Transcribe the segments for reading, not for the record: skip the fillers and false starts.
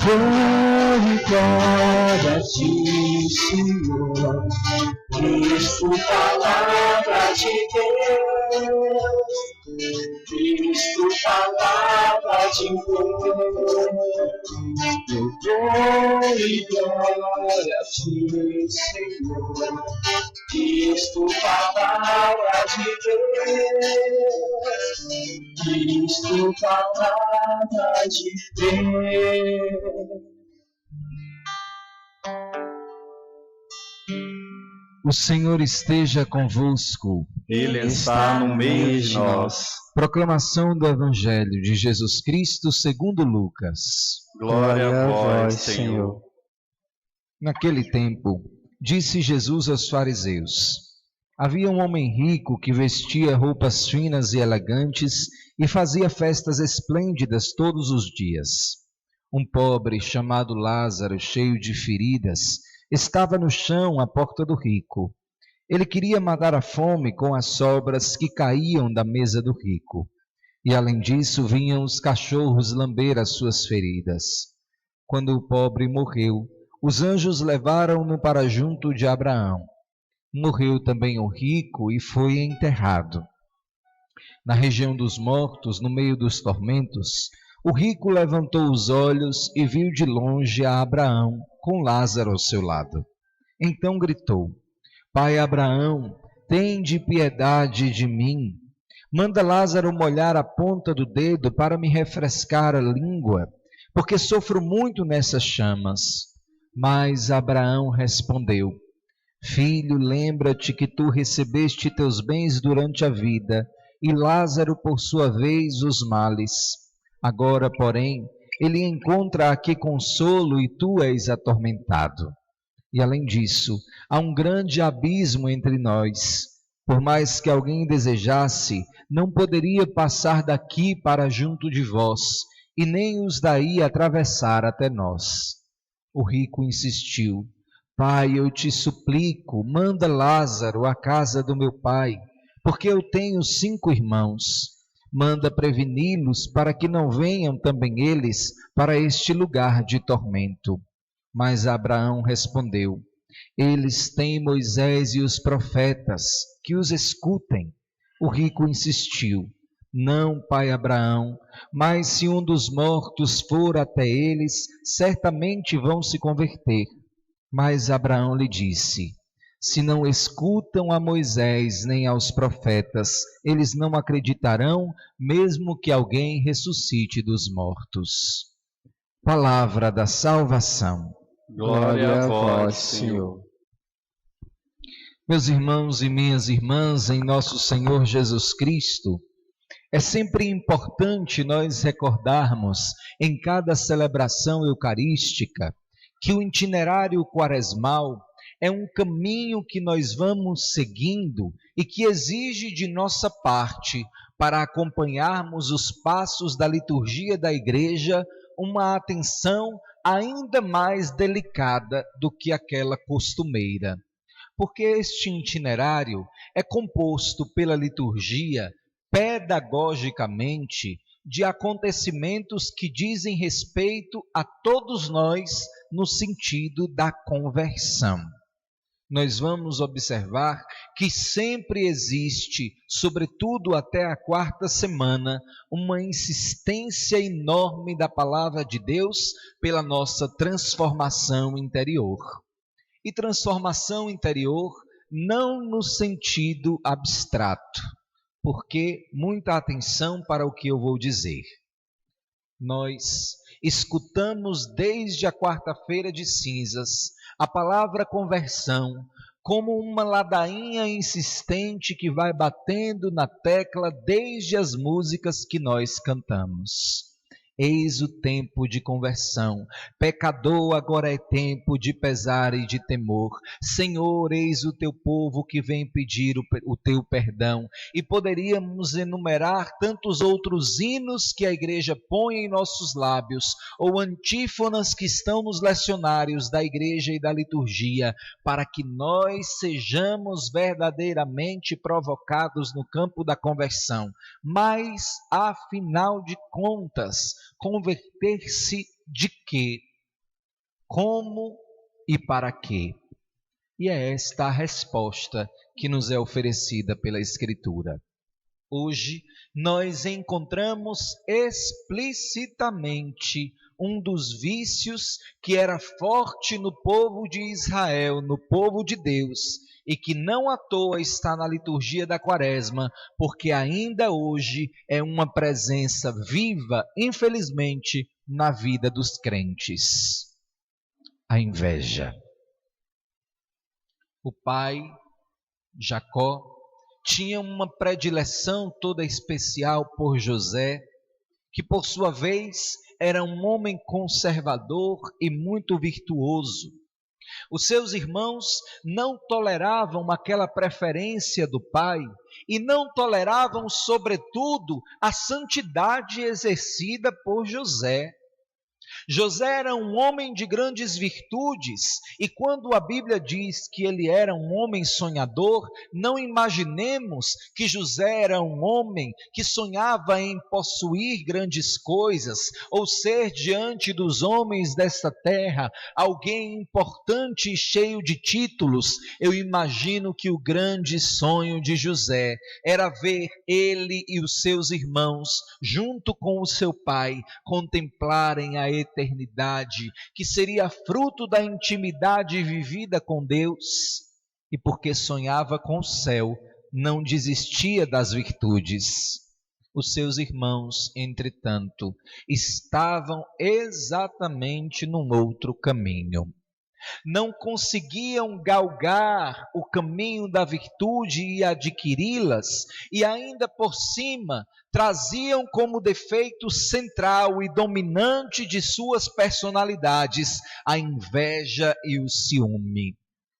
Louvor e glória a ti, Senhor. Cristo, palavra de Deus. Cristo, palavra de Deus. Louvor e glória a ti, Senhor. Cristo, palavra de Deus. Cristo, palavra de Deus. O Senhor esteja convosco. Ele está no meio de nós. Proclamação do Evangelho de Jesus Cristo segundo Lucas. Glória a vós, Senhor. Naquele tempo, disse Jesus aos fariseus: havia um homem rico que vestia roupas finas e elegantes e fazia festas esplêndidas todos os dias. Um pobre chamado Lázaro, cheio de feridas, estava no chão à porta do rico. Ele queria matar a fome com as sobras que caíam da mesa do rico. E além disso, vinham os cachorros lamber as suas feridas. Quando o pobre morreu, os anjos levaram-no para junto de Abraão. Morreu também o rico e foi enterrado. Na região dos mortos, no meio dos tormentos, o rico levantou os olhos e viu de longe a Abraão, com Lázaro ao seu lado. Então gritou: Pai Abraão, tende piedade de mim. Manda Lázaro molhar a ponta do dedo para me refrescar a língua, porque sofro muito nessas chamas. Mas Abraão respondeu: Filho, lembra-te que tu recebeste teus bens durante a vida, e Lázaro, por sua vez, os males. Agora, porém, ele encontra aqui consolo e tu és atormentado. E além disso, há um grande abismo entre nós. Por mais que alguém desejasse, não poderia passar daqui para junto de vós, e nem os daí atravessar até nós. O rico insistiu: Pai, eu te suplico, manda Lázaro à casa do meu pai, porque eu tenho 5 irmãos. Manda preveni-los para que não venham também eles para este lugar de tormento. Mas Abraão respondeu: Eles têm Moisés e os profetas, que os escutem. O rico insistiu: Não, pai Abraão, mas se um dos mortos for até eles, certamente vão se converter. Mas Abraão lhe disse: Se não escutam a Moisés nem aos profetas, eles não acreditarão, mesmo que alguém ressuscite dos mortos. Palavra da salvação. Glória a vós, Senhor. Meus irmãos e minhas irmãs, em nosso Senhor Jesus Cristo, é sempre importante nós recordarmos em cada celebração eucarística que o itinerário quaresmal é um caminho que nós vamos seguindo e que exige de nossa parte, para acompanharmos os passos da liturgia da Igreja, uma atenção ainda mais delicada do que aquela costumeira. Porque este itinerário é composto pela liturgia pedagogicamente de acontecimentos que dizem respeito a todos nós no sentido da conversão. Nós vamos observar que sempre existe, sobretudo até a 4ª semana, uma insistência enorme da palavra de Deus pela nossa transformação interior. E transformação interior não no sentido abstrato, porque muita atenção para o que eu vou dizer. Nós escutamos desde a quarta-feira de cinzas a palavra conversão como uma ladainha insistente que vai batendo na tecla desde as músicas que nós cantamos. Eis o tempo de conversão, pecador, agora é tempo de pesar e de temor. Senhor, eis o teu povo que vem pedir o teu perdão. E poderíamos enumerar tantos outros hinos que a Igreja põe em nossos lábios, ou antífonas que estão nos lecionários da Igreja e da liturgia, para que nós sejamos verdadeiramente provocados no campo da conversão. Mas, afinal de contas, converter-se de quê? Como e para quê? E é esta a resposta que nos é oferecida pela Escritura. Hoje nós encontramos explicitamente um dos vícios que era forte no povo de Israel, no povo de Deus, e que não à toa está na liturgia da Quaresma, porque ainda hoje é uma presença viva, infelizmente, na vida dos crentes. A inveja. O pai, Jacó, tinha uma predileção toda especial por José, que por sua vez era um homem conservador e muito virtuoso. Os seus irmãos não toleravam aquela preferência do pai e não toleravam, sobretudo, a santidade exercida por José. José era um homem de grandes virtudes, e quando a Bíblia diz que ele era um homem sonhador, não imaginemos que José era um homem que sonhava em possuir grandes coisas, ou ser diante dos homens desta terra alguém importante e cheio de títulos. Eu imagino que o grande sonho de José era ver ele e os seus irmãos, junto com o seu pai, contemplarem a eternidade, que seria fruto da intimidade vivida com Deus, e porque sonhava com o céu, não desistia das virtudes. Os seus irmãos, entretanto, estavam exatamente num outro caminho. Não conseguiam galgar o caminho da virtude e adquiri-las, e ainda por cima traziam como defeito central e dominante de suas personalidades a inveja e o ciúme.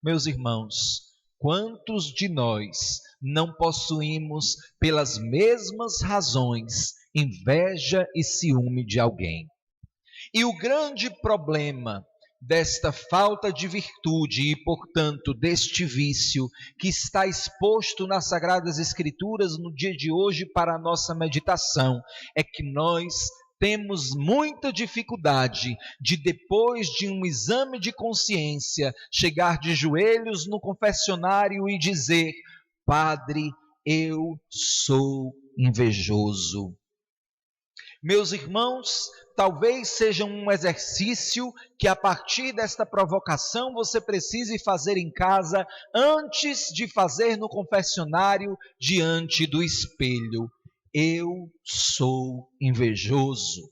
Meus irmãos, quantos de nós não possuímos, pelas mesmas razões, inveja e ciúme de alguém? E o grande problema desta falta de virtude e, portanto, deste vício que está exposto nas Sagradas Escrituras no dia de hoje para a nossa meditação, é que nós temos muita dificuldade de, depois de um exame de consciência, chegar de joelhos no confessionário e dizer: Padre, eu sou invejoso. Meus irmãos, talvez seja um exercício que, a partir desta provocação, você precise fazer em casa antes de fazer no confessionário diante do espelho. Eu sou invejoso.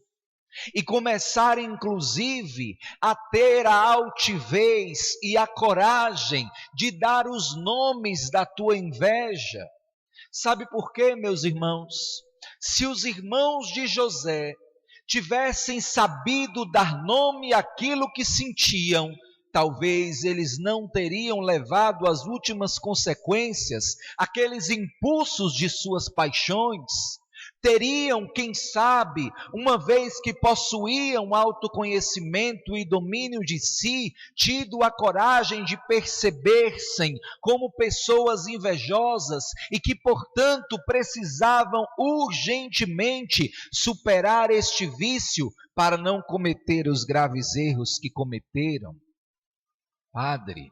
E começar, inclusive, a ter a altivez e a coragem de dar os nomes da tua inveja. Sabe por quê, meus irmãos? Se os irmãos de José tivessem sabido dar nome àquilo que sentiam, talvez eles não teriam levado às últimas consequências aqueles impulsos de suas paixões. Teriam, quem sabe, uma vez que possuíam autoconhecimento e domínio de si, tido a coragem de perceber-se como pessoas invejosas e que, portanto, precisavam urgentemente superar este vício para não cometer os graves erros que cometeram. Padre,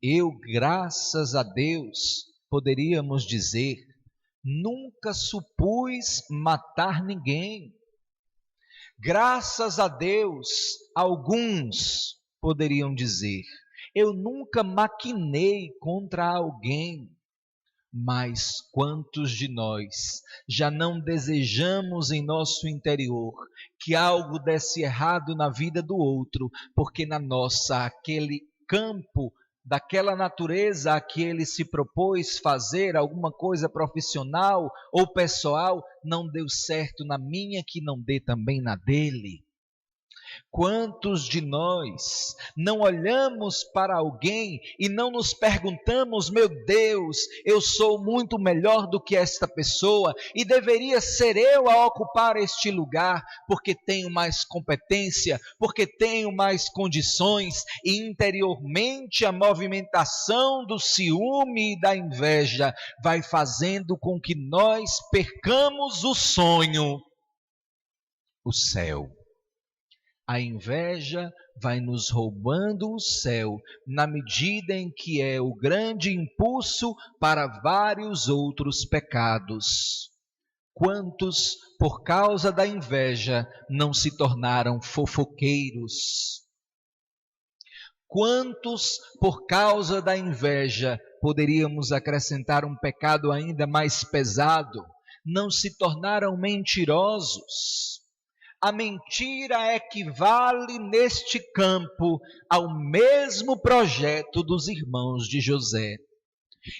eu, graças a Deus, poderíamos dizer, nunca supus matar ninguém. Graças a Deus, alguns poderiam dizer, eu nunca maquinei contra alguém. Mas quantos de nós já não desejamos em nosso interior que algo desse errado na vida do outro, porque na nossa, aquele campo daquela natureza a que ele se propôs fazer alguma coisa profissional ou pessoal, não deu certo na minha, que não dê também na dele. Quantos de nós não olhamos para alguém e não nos perguntamos, meu Deus, eu sou muito melhor do que esta pessoa e deveria ser eu a ocupar este lugar porque tenho mais competência, porque tenho mais condições, e interiormente a movimentação do ciúme e da inveja vai fazendo com que nós percamos o sonho. o céu. A inveja vai nos roubando o céu na medida em que é o grande impulso para vários outros pecados. Quantos, por causa da inveja, não se tornaram fofoqueiros? Quantos, por causa da inveja, poderíamos acrescentar um pecado ainda mais pesado, não se tornaram mentirosos? A mentira equivale neste campo ao mesmo projeto dos irmãos de José.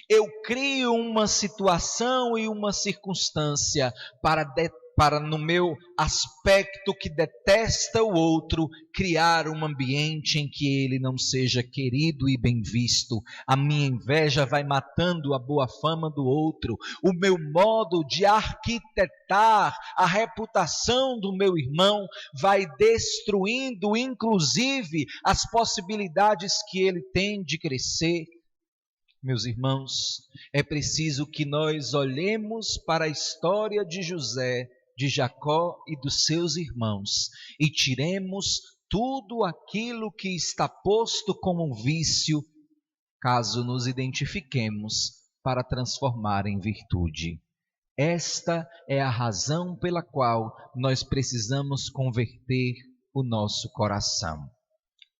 Eu crio uma situação e uma circunstância para no meu aspecto que detesta o outro, criar um ambiente em que ele não seja querido e bem visto. A minha inveja vai matando a boa fama do outro. O meu modo de arquitetar a reputação do meu irmão vai destruindo, inclusive, as possibilidades que ele tem de crescer. Meus irmãos, é preciso que nós olhemos para a história de José, de Jacó e dos seus irmãos e tiremos tudo aquilo que está posto como um vício, caso nos identifiquemos, para transformar em virtude. Esta é a razão pela qual nós precisamos converter o nosso coração.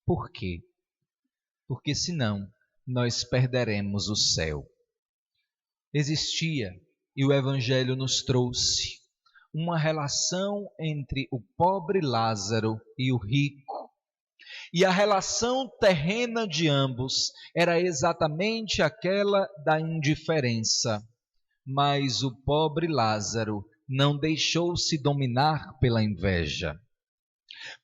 Por quê? Porque senão nós perderemos o céu. Existia, e o Evangelho nos trouxe, uma relação entre o pobre Lázaro e o rico. E a relação terrena de ambos era exatamente aquela da indiferença. Mas o pobre Lázaro não deixou-se dominar pela inveja.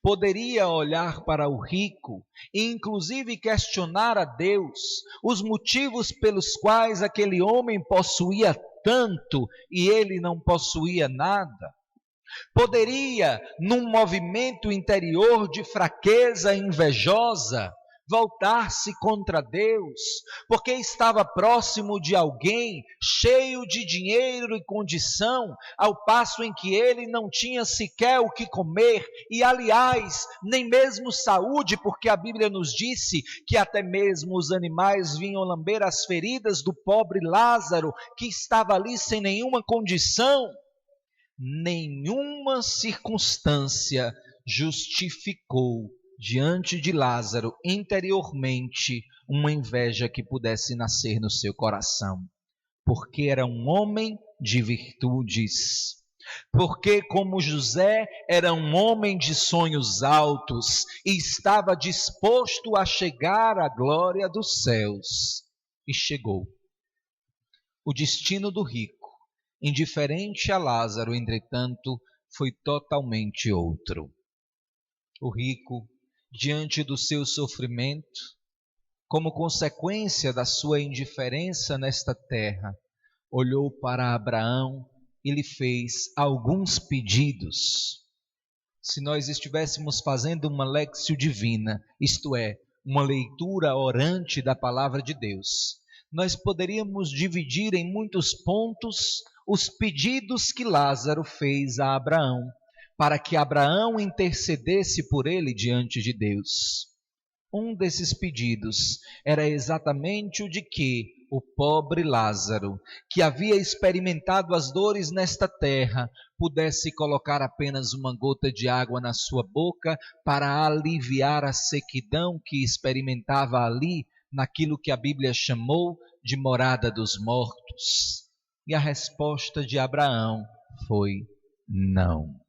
Poderia olhar para o rico e inclusive questionar a Deus os motivos pelos quais aquele homem possuía tanto e ele não possuía nada. Poderia, num movimento interior de fraqueza invejosa, voltar-se contra Deus, porque estava próximo de alguém cheio de dinheiro e condição, ao passo em que ele não tinha sequer o que comer, e aliás, nem mesmo saúde, porque a Bíblia nos disse que até mesmo os animais vinham lamber as feridas do pobre Lázaro, que estava ali sem nenhuma condição. Nenhuma circunstância justificou diante de Lázaro, interiormente, uma inveja que pudesse nascer no seu coração. Porque era um homem de virtudes. Porque, como José, era um homem de sonhos altos e estava disposto a chegar à glória dos céus. E chegou. O destino do rico, indiferente a Lázaro, entretanto, foi totalmente outro. O rico, diante do seu sofrimento, como consequência da sua indiferença nesta terra, olhou para Abraão e lhe fez alguns pedidos. Se nós estivéssemos fazendo uma lectio divina, isto é, uma leitura orante da palavra de Deus, nós poderíamos dividir em muitos pontos os pedidos que Lázaro fez a Abraão, para que Abraão intercedesse por ele diante de Deus. Um desses pedidos era exatamente o de que o pobre Lázaro, que havia experimentado as dores nesta terra, pudesse colocar apenas uma gota de água na sua boca para aliviar a sequidão que experimentava ali, naquilo que a Bíblia chamou de morada dos mortos. E a resposta de Abraão foi não.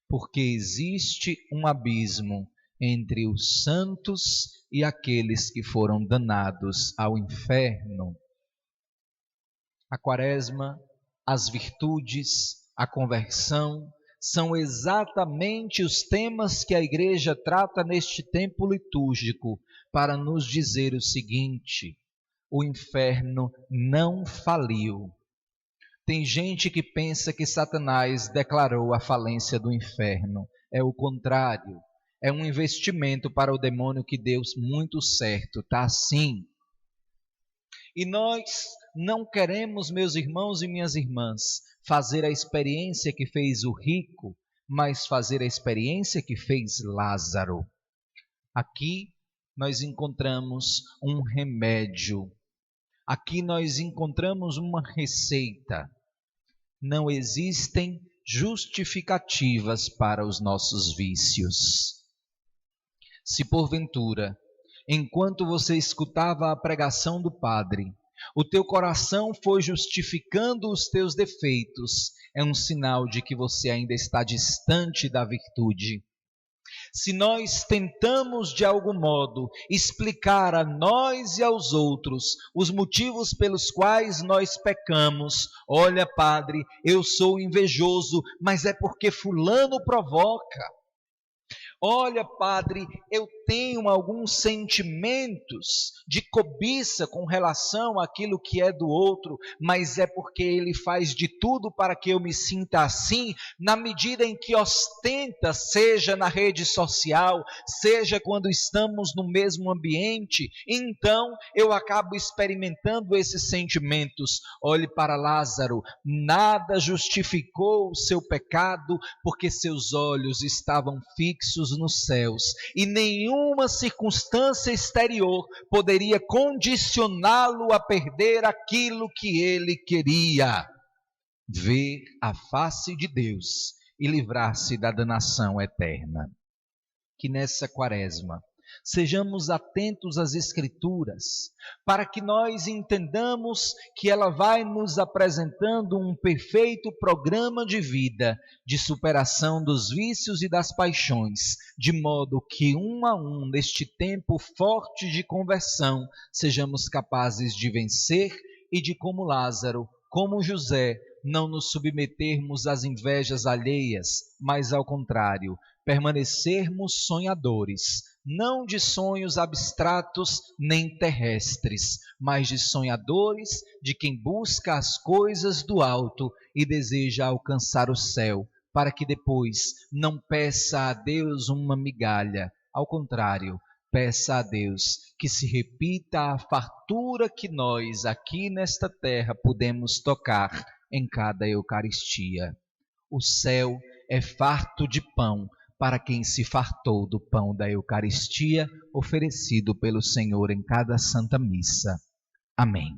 Porque existe um abismo entre os santos e aqueles que foram danados ao inferno. A Quaresma, as virtudes, a conversão, são exatamente os temas que a Igreja trata neste tempo litúrgico para nos dizer o seguinte: o inferno não faliu. Tem gente que pensa que Satanás declarou a falência do inferno. É o contrário. É um investimento para o demônio que deu muito certo. Está assim. E nós não queremos, meus irmãos e minhas irmãs, fazer a experiência que fez o rico, mas fazer a experiência que fez Lázaro. Aqui nós encontramos um remédio. Aqui nós encontramos uma receita. Não existem justificativas para os nossos vícios. Se porventura, enquanto você escutava a pregação do padre, o teu coração foi justificando os teus defeitos, é um sinal de que você ainda está distante da virtude. Se nós tentamos de algum modo explicar a nós e aos outros os motivos pelos quais nós pecamos, olha, padre, eu sou invejoso, mas é porque fulano provoca. Olha, padre, eu tenho alguns sentimentos de cobiça com relação àquilo que é do outro, mas é porque ele faz de tudo para que eu me sinta assim, na medida em que ostenta, seja na rede social, seja quando estamos no mesmo ambiente, então eu acabo experimentando esses sentimentos. Olhe para Lázaro, nada justificou o seu pecado, porque seus olhos estavam fixos nos céus, e nenhuma circunstância exterior poderia condicioná-lo a perder aquilo que ele queria: ver a face de Deus e livrar-se da danação eterna. Que nessa quaresma sejamos atentos às Escrituras, para que nós entendamos que ela vai nos apresentando um perfeito programa de vida, de superação dos vícios e das paixões, de modo que um a um, neste tempo forte de conversão, sejamos capazes de vencer e de, como Lázaro, como José, não nos submetermos às invejas alheias, mas ao contrário, permanecermos sonhadores, não de sonhos abstratos nem terrestres, mas de sonhadores, de quem busca as coisas do alto e deseja alcançar o céu, para que depois não peça a Deus uma migalha, ao contrário, peça a Deus que se repita a fartura que nós aqui nesta terra podemos tocar em cada Eucaristia. O céu é farto de pão para quem se fartou do pão da Eucaristia oferecido pelo Senhor em cada Santa Missa. Amém.